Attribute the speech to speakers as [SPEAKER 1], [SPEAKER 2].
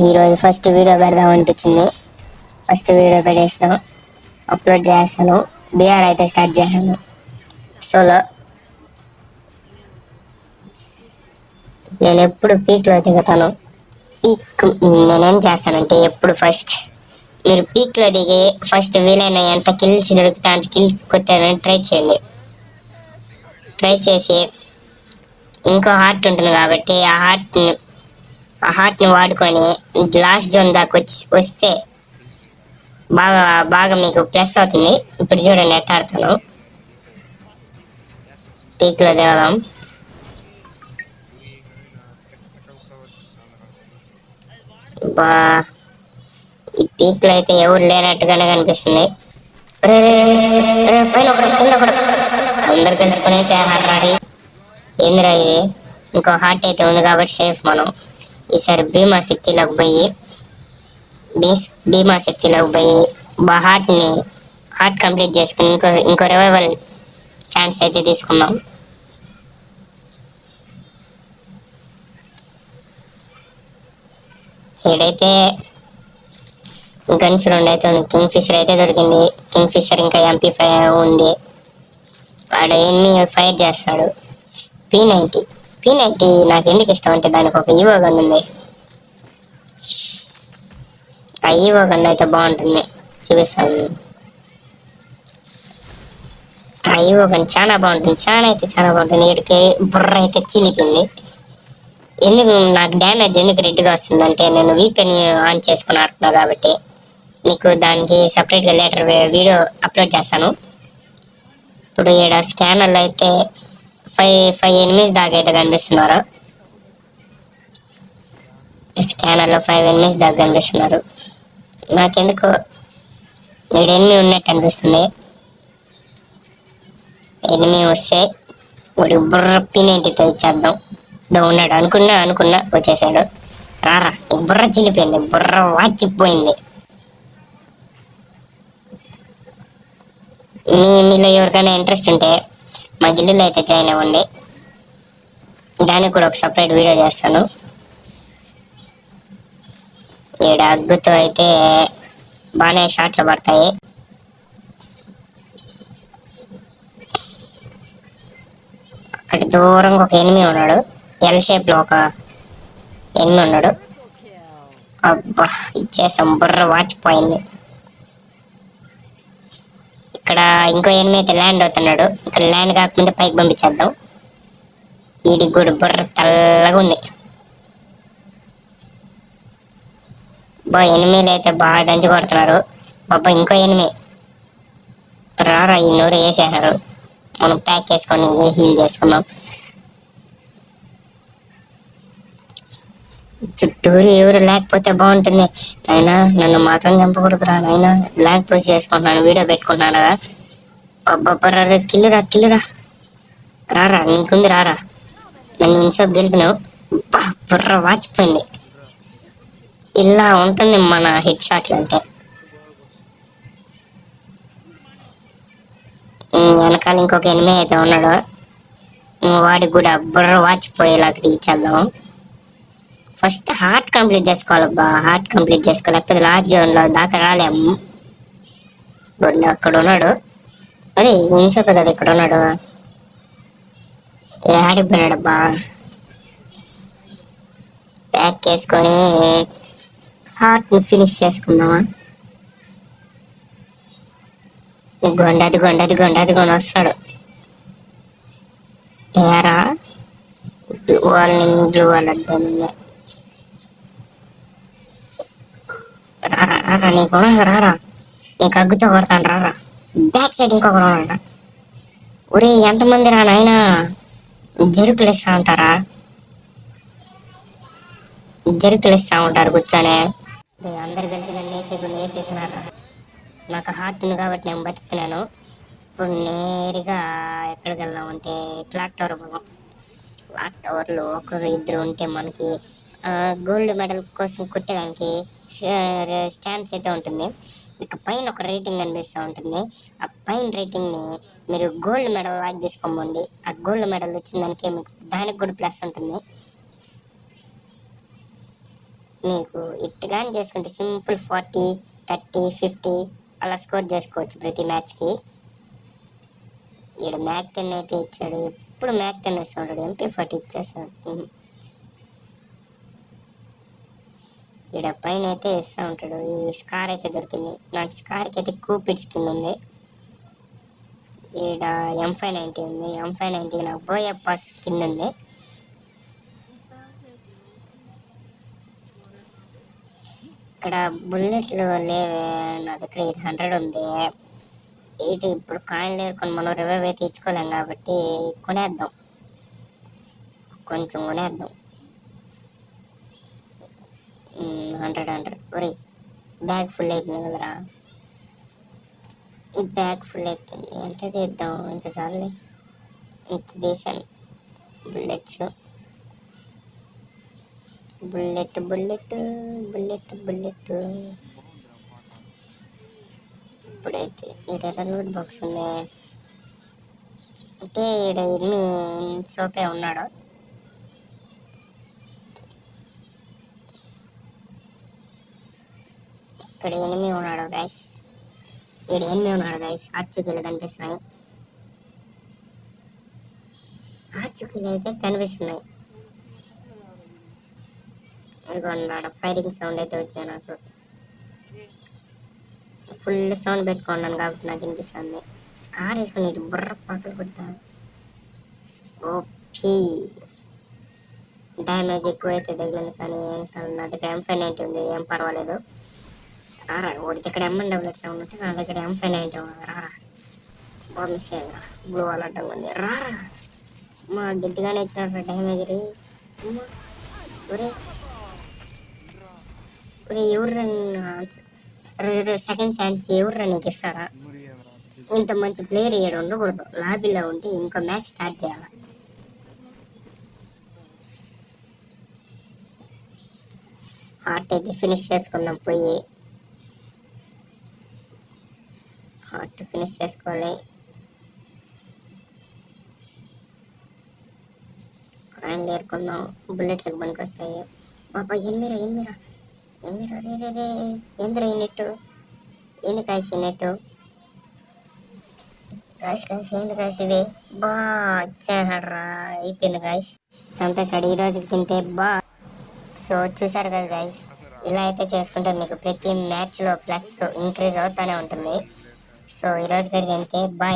[SPEAKER 1] ఈరోజు first video పెడదాం అనిపించింది. ఫస్ట్ వీడియో పెట్టేస్తాం, అప్లోడ్ చేస్తాను. బీఆర్ అయితే స్టార్ట్ చేశాను సోలో. నేను ఎప్పుడు పీక్లో దిగుతాను. పీక్ నేనేం చేస్తానంటే ఎప్పుడు ఫస్ట్ మీరు పీక్లో దిగి ఫస్ట్ వీలైన ఎంత కిల్స్ దొరికితే అంత కిల్ కొట్టారని ట్రై చేయండి. ట్రై చేసి ఇంకో హార్ట్ ఉంటుంది కాబట్టి ఆ హార్ట్ని వాడుకొని లాస్ట్ జోన్ దాకా వస్తే బాగా బాగా మీకు ప్లస్ అవుతుంది. ఇప్పుడు చూడండి ఎట్లా ఆడుతాను. పీక్లో దిగదాం. బా ఈ పీక్లో అయితే ఎవరు లేనట్టుగానే కనిపిస్తుంది. పైన కింద అందరు కలిసిపోయిన హార్ట్ ఏందిరా ఇది. ఇంకో హార్ట్ అయితే ఉంది కాబట్టి సేఫ్. మనం ఈసారి భీమా శక్తిలోకి పోయి హార్ట్ కంప్లీట్ చేసుకుని ఇంకో రివైవల్ ఛాన్స్ అయితే తీసుకున్నాం. ఏడైతే గన్స్ 2 అయితే ఉంది. కింగ్ ఫిషర్ అయితే దొరికింది. కింగ్ ఫిషర్ ఇంకా MP5 ఉంది. వాడు ఎన్ని ఫైర్ చేస్తాడు. P90 నాకు ఎందుకు ఇష్టం అంటే దానికి ఒక ఈవో గన్ ఉంది. ఆ ఈవో గన్ అయితే బాగుంటుంది, చూపిస్తాను. ఆ ఈవో గన్ చాలా బాగుంటుంది, చాలా బాగుంటుంది. వీడికి బుర్ర అయితే చీలిపోయింది. ఎందుకు నాకు డ్యామేజ్ ఎందుకు రెడ్గా వస్తుందంటే నేను వీపీని ఆన్ చేసుకుని ఆడుతున్నా కాబట్టి. మీకు దానికి సపరేట్గా లేటర్ వీడియో అప్లోడ్ చేస్తాను. ఇప్పుడు ఇక్కడ స్కానర్లు అయితే 5 ఎనిమిస్ దాకా అయితే కనిపిస్తున్నారు. స్కానర్లో 5 ఎనిమిస్ దాకా కనిపిస్తున్నారు. నాకెందుకు 7 ఎనిమిది ఉన్నట్టు అనిపిస్తుంది. ఎనిమిది వస్తే వాడి బుర్ర P90తో ఇచ్చేద్దాం. ఉన్నాడు అనుకున్నా వచ్చేసాడు. రారా, బుర్ర చిల్లిపోయింది, బుర్ర వాచిపోయింది. మీలో ఎవరికైనా ఇంట్రెస్ట్ ఉంటే మా గిల్లులో అయితే జాయిన్ అవ్వండి. దానికి కూడా ఒక సపరేట్ వీడియో చేస్తాను. ఈడ అగ్గుతో అయితే బాగానే షాట్లు పడతాయి. అక్కడ దూరంగా ఒక ఎనిమిది ఉన్నాడు. ఎల్ షేప్ లో ఒక ఎనిమిది ఉన్నాడు. అబ్బా, ఇచ్చేసాం, బుర్ర వాచిపోయింది. ఇక్కడ ఇంకో ఎనిమిది అయితే ల్యాండ్ అవుతున్నాడు. ఇక్కడ ల్యాండ్ కాకముందే పైకి పంపించేద్దాం. వీడికి కూడా బుర్ర తెల్లగా ఉంది. ఎనిమిదిలు అయితే బాగా దంచి కొడుతున్నారు. బాబా ఇంకో ఎనిమిది రారా, ఈ నూరు వేసేసారు. మనం ప్యాక్ చేసుకొని హీల్ చేసుకున్నాం. చుట్టూరు ఎవరు లేకపోతే బాగుంటుంది. నాయనా నన్ను మాత్రం చంపకూడదురా నాయనా. బ్లాక్ పోస్ట్ చేసుకుంటున్నాను, వీడియో పెట్టుకుంటున్నాను కదా. అబ్బబ్బరా, కిల్లురా రారా, నీకుంది రారా. నన్ను ఇన్షాప్ గెలిపినావు. బుర్ర వాచిపోయింది. ఇలా ఉంటుంది మన హెడ్ షాట్లు అంటే. వెనకాల ఇంకొక ఎనిమిది అయితే ఉన్నాడు. వాడికి కూడా బుర్ర వాచిపోయేలాగా ఇచ్చేద్దాం. ఫస్ట్ హార్ట్ కంప్లీట్ చేసుకోవాలబ్బా. హార్ట్ కంప్లీట్ చేసుకోలేకపోతే లాస్ట్ జోన్లో దాకా రాలేము. అక్కడ ఉన్నాడు. అరే ఇన్షాప్ కదా ఇక్కడ ఉన్నాడు. ఆడిపోయినాడబ్బా. ప్యాక్ చేసుకొని హార్ట్ని ఫినిష్ చేసుకుందామా. గొండది వస్తాడు. ఏరా వాళ్ళని గ్లూ వాళ్ళు అడ్డం. రారా నీకు రారా, నీకు అగ్గుతో కొడతాను రారా. బ్యాక్ సైడ్ ఇంకొకరు ఉన్నాడు. ఒరే ఎంతమంది రా నాయనా, జరుకులు ఇస్తా ఉంటారా, కూర్చొని. అందరు కలిసి నన్ను వేసేసినారా. నాకు హార్ట్ ఉంది కాబట్టి నేను బతికినాను. ఇప్పుడు నేరుగా ఎక్కడికి వెళ్దామంటే క్లాక్ టవర్ పోదాం. క్లాక్ టవర్లో ఒకరు ఇద్దరు ఉంటే మనకి గోల్డ్ మెడల్ కోసం కొట్టేదానికి స్టాంప్స్ అయితే ఉంటుంది. ఇక పైన ఒక రేటింగ్ కనిపిస్తూ ఉంటుంది. ఆ పైన రేటింగ్ని మీరు గోల్డ్ మెడల్ లాక్ చేసుకోమండి. ఆ గోల్డ్ మెడల్ వచ్చిన దానికి మీకు దానికి కూడా ప్లస్ ఉంటుంది. మీకు ఇట్టుగాని చేసుకుంటే సింపుల్ 40, 30, 50 అలా స్కోర్ చేసుకోవచ్చు ప్రతి మ్యాచ్కి. ఈడ మ్యాక్ 10 అయితే ఇచ్చాడు, ఎప్పుడు మ్యాక్ 10 ఇస్తూ ఉంటాడు, MP40 ఇచ్చేస్తాడు. ఈడ పైన అయితే ఇస్తూ ఉంటాడు. ఈ స్కార్ అయితే దొరికింది నాకు. స్కార్కి అయితే కూపిడ్ స్కిన్ ఉంది. ఈడ M590 ఉంది. M590 నాకు బోయప్ప స్కిన్ ఉంది. ఇక్కడ బుల్లెట్లు లేవే నా దగ్గర. 800 ఉంది. ఇప్పుడు కాయిన్లు ఏరుకొని మనం రివైవ్ అయితే ఇచ్చుకోలేం కాబట్టి కొనేద్దాం, కొంచెం కొనేద్దాం. 100 ఒరే బ్యాగ్ ఫుల్ అయిపోయింది కదరా. బ్యాగ్ ఫుల్ అయిపోయింది. ఎంత తీద్దాం, ఇంతసార్లు ఇంత తీసాను. Bullets, bullet bullet bullet bullet. ఇప్పుడైతే ఈడేదో లూట్ బాక్స్ ఉంది అంటే ఈడ ఎన్ని సోపే ఉన్నాడు. ఇక్కడ ఎనిమిది ఉన్నాడు గైస్. ఈడ ఎనిమిది ఉన్నాడు గైస్. ఆచుకీలు కనిపిస్తున్నాయి. ఆచుకీలు అయితే కనిపిస్తున్నాయి. ఇదిగోండి ఫైరింగ్ సౌండ్ అయితే వచ్చాయి నాకు. ఫుల్ సౌండ్ పెట్టుకున్నాను కాబట్టి నాకు వినిపిస్తుంది. స్కార్ వేసుకుని ఇటు బుర్ర పక్కలు కొడతాను. ఓపీ డ్యామేజ్ ఎక్కువ అయితే తగిలింది కానీ ఏం కాదు. నా దగ్గర M590 ఉంది, ఏం పర్వాలేదు. రారా వాడికి ఇక్కడ M1 సౌండ్ ఉంటే నా దగ్గర M590 ఉంది. రారా బాగా మిస్ అయ్యిందా. బ్లూ వాల్ అడ్డం ఉంది. రారా మా గట్టిగానే ఇచ్చినట్టు డ్యామేజ్ రీ. ఒరే ఒరే ఎవరు సెకండ్ ఛాన్స్ ఎవరు నీకు ఇస్తారా? ఇంత మంచి ప్లేయర్ ఏడు ఉండకూడదు. లాబీలో ఉంటే ఇంకో మ్యాచ్ స్టార్ట్ చేయాలి. హార్ట్ అయితే ఫినిష్ చేసుకున్నాం. పోయి హార్ట్ ఫినిష్ చేసుకోవాలి. కాయిన్లు ఏరుకున్నాం. బుల్లెట్లకు పనికి వస్తాయి. బాబా ఎన్మిరా ఎన్మిరా ఎన్మిరా రే రే రే ఏందిరా ఈ నెట్టు? ఏంది కాయస్ ఈ నెట్టు? గాయస్ గాయస్ ఏంది గాయస్ ఇది? బా వచ్చేసాడరా. అయిపోయింది గాయస్. సంతోషాడు ఈ రోజుకి తింటే బా. సో చూసారు కదా గాయస్, ఇలా అయితే చేసుకుంటే మీకు ప్రతి మ్యాచ్లో ప్లస్ ఇంక్రీజ్ అవుతూనే ఉంటుంది. సో ఈరోజు కడిగి అంతే. బాయ్.